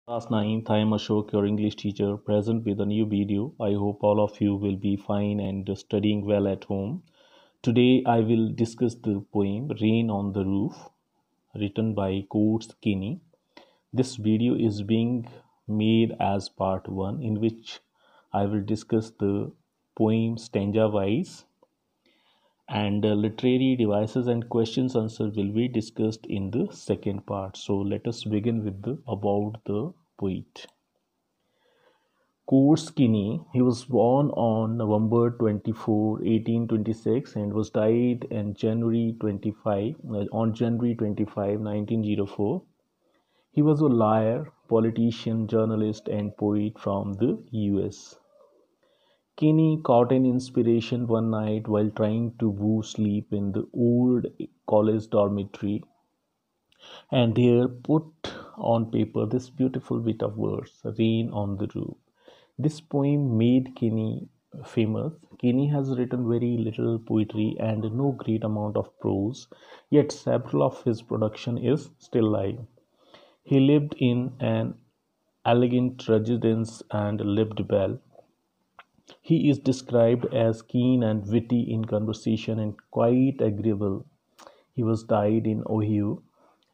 Class 9th, I am Ashok, your English teacher, present with a new video. I hope all of you will be fine and studying well at home. Today, I will discuss the poem Rain on the Roof, written by Coates Kinney. This video is being made as part 1, in which I will discuss the poem stanza wise, and literary devices and questions answer will be discussed in the second part. So, let us begin with the about the poet. Coates Kinney, he was born on November 24, 1826 and was died on January 25, 1904. He was a lawyer, politician, journalist and poet from the US. Kinney caught an inspiration one night while trying to woo sleep in the old college dormitory and there put on paper this beautiful bit of verse, Rain on the Roof. This poem made Kinney famous. Kinney has written very little poetry and no great amount of prose, yet several of his production is still alive. He lived in an elegant residence and lived well. He is described as keen and witty in conversation and quite agreeable. He was died in Ohio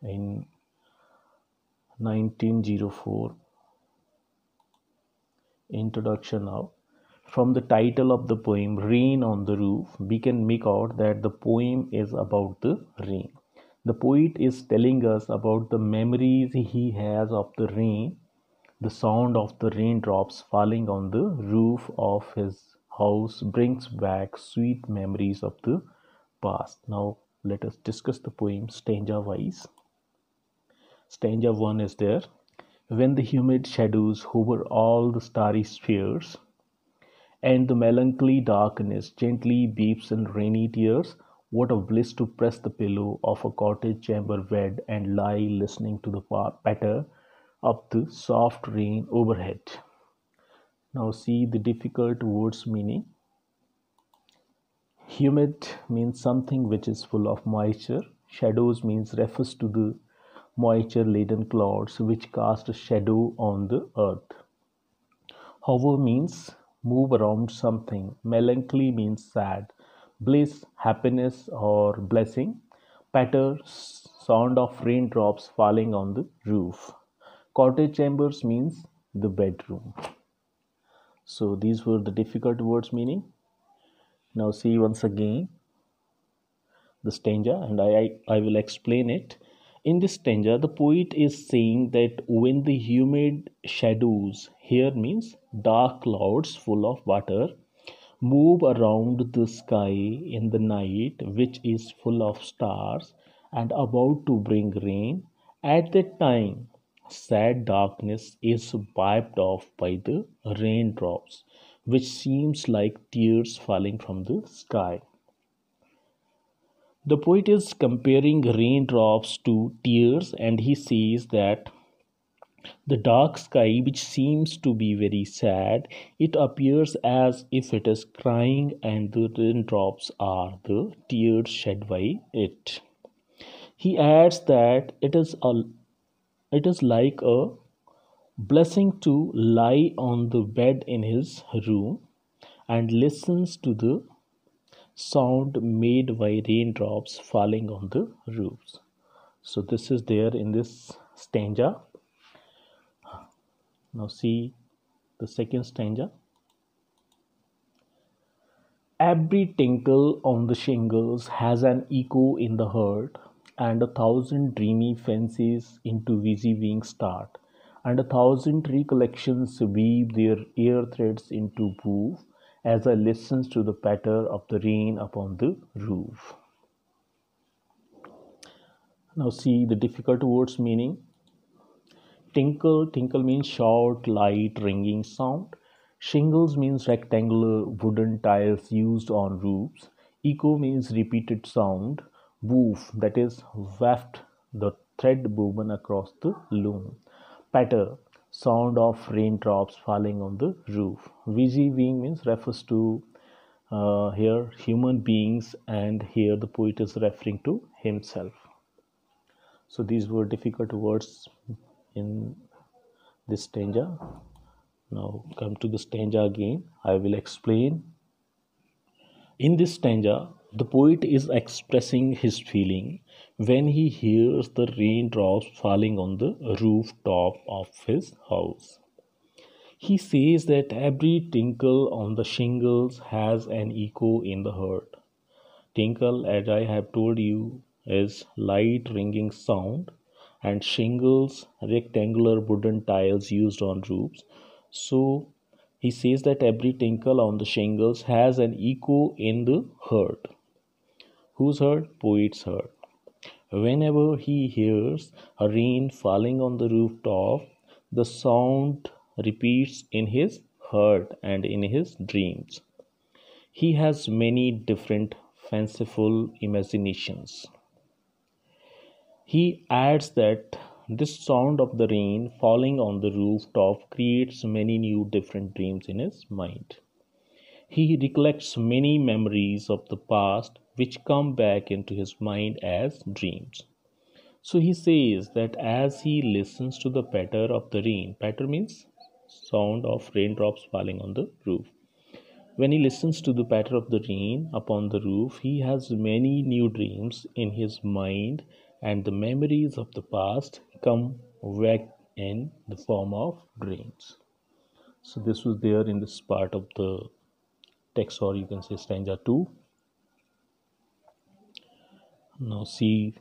in 1904. Introduction now. From the title of the poem, Rain on the Roof, we can make out that the poem is about the rain. The poet is telling us about the memories he has of the rain. The sound of the raindrops falling on the roof of his house brings back sweet memories of the past. Now, let us discuss the poem stanza wise. Stanza 1 is there. When the humid shadows hover all the starry spheres, and the melancholy darkness gently beeps in rainy tears, what a bliss to press the pillow of a cottage chamber bed and lie listening to the patter of the soft rain overhead. Now see the difficult words meaning. Humid means something which is full of moisture. Shadows means refers to the moisture laden clouds which cast a shadow on the earth. Hover means move around something. Melancholy means sad. Bliss, happiness or blessing. Patter, sound of raindrops falling on the roof. Cottage chambers means the bedroom. So these were the difficult words meaning. Now see once again the stanza and I will explain it. In this stanza, the poet is saying that when the humid shadows, here means dark clouds full of water, move around the sky in the night, which is full of stars and about to bring rain, at that time, sad darkness is wiped off by the raindrops, which seems like tears falling from the sky. The poet is comparing raindrops to tears, and he says that the dark sky, which seems to be very sad, it appears as if it is crying, and the raindrops are the tears shed by it. He adds that it is like a blessing to lie on the bed in his room and listens to the sound made by raindrops falling on the roofs. So this is there in this stanza. Now see the second stanza. Every tinkle on the shingles has an echo in the heart, and 1,000 dreamy fancies into busy wings start, and 1,000 recollections weave their ear threads into woof as I listen to the patter of the rain upon the roof. Now see the difficult words meaning. Tinkle, tinkle means short, light, ringing sound. Shingles means rectangular wooden tiles used on roofs. Echo means repeated sound. Woof, that is waft the thread woven across the loom. Patter, sound of raindrops falling on the roof. Visi being means refers to here human beings, and here the poet is referring to himself. So these were difficult words in this stanza. Now come to the stanza again. I will explain. In this stanza, the poet is expressing his feeling when he hears the raindrops falling on the rooftop of his house. He says that every tinkle on the shingles has an echo in the heart. Tinkle, as I have told you, is light ringing sound, and shingles, rectangular wooden tiles used on roofs. So he says that every tinkle on the shingles has an echo in the heart. Whose heart? Poet's heart. Whenever he hears a rain falling on the rooftop, the sound repeats in his heart and in his dreams. He has many different fanciful imaginations. He adds that this sound of the rain falling on the rooftop creates many new different dreams in his mind. He recollects many memories of the past which come back into his mind as dreams. So he says that as he listens to the patter of the rain, patter means sound of raindrops falling on the roof. When he listens to the patter of the rain upon the roof, he has many new dreams in his mind, and the memories of the past come back in the form of dreams. So, this was there in this part of the text, or you can say stanza 2. Now, see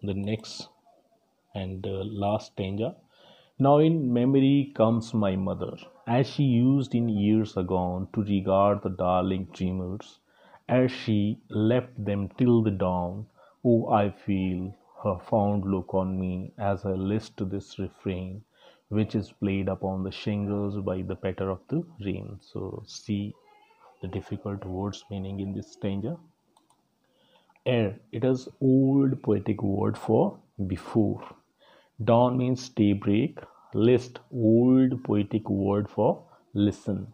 the next and last stanza. Now in memory comes my mother, as she used in years agone to regard the darling dreamers, as she left them till the dawn. Oh, I feel her fond look on me as I list to this refrain, which is played upon the shingles by the patter of the rain. So see the difficult words meaning in this stanza. Ere, it is old poetic word for before. Dawn means daybreak. List, old poetic word for listen.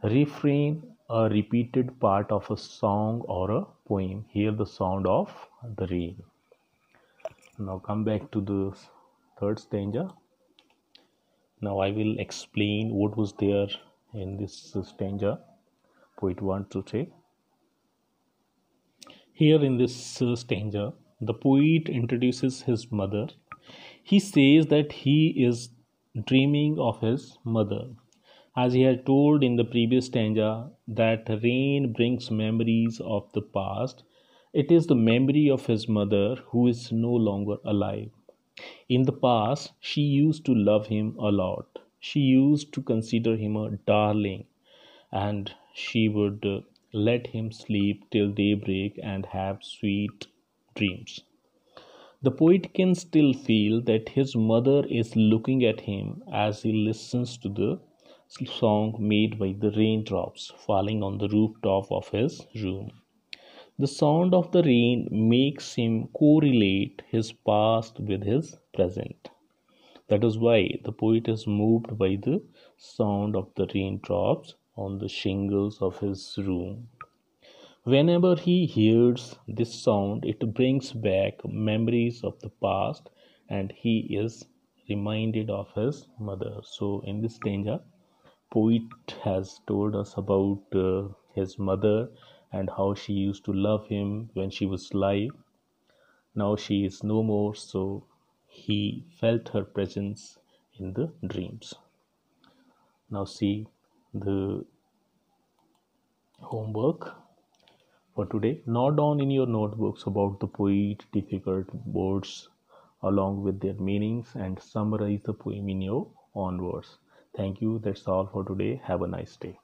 Refrain, a repeated part of a song or a poem. Hear the sound of the rain. Now come back to the third stanza. Now I will explain what was there in this stanza. Poet wants to say. Here in this stanza, the poet introduces his mother. He says that he is dreaming of his mother. As he had told in the previous stanza, that rain brings memories of the past. It is the memory of his mother who is no longer alive. In the past, she used to love him a lot. She used to consider him a darling, and she would let him sleep till daybreak and have sweet dreams. The poet can still feel that his mother is looking at him as he listens to the song made by the raindrops falling on the rooftop of his room. The sound of the rain makes him correlate his past with his present. That is why the poet is moved by the sound of the raindrops on the shingles of his room. Whenever he hears this sound, it brings back memories of the past, and he is reminded of his mother. So, in this stanza, poet has told us about his mother and how she used to love him when she was alive. Now she is no more, so he felt her presence in the dreams. Now see the homework for today. Note down in your notebooks about the poet difficult words along with their meanings and summarize the poem in your own words. Thank you. That's all for today. Have a nice day.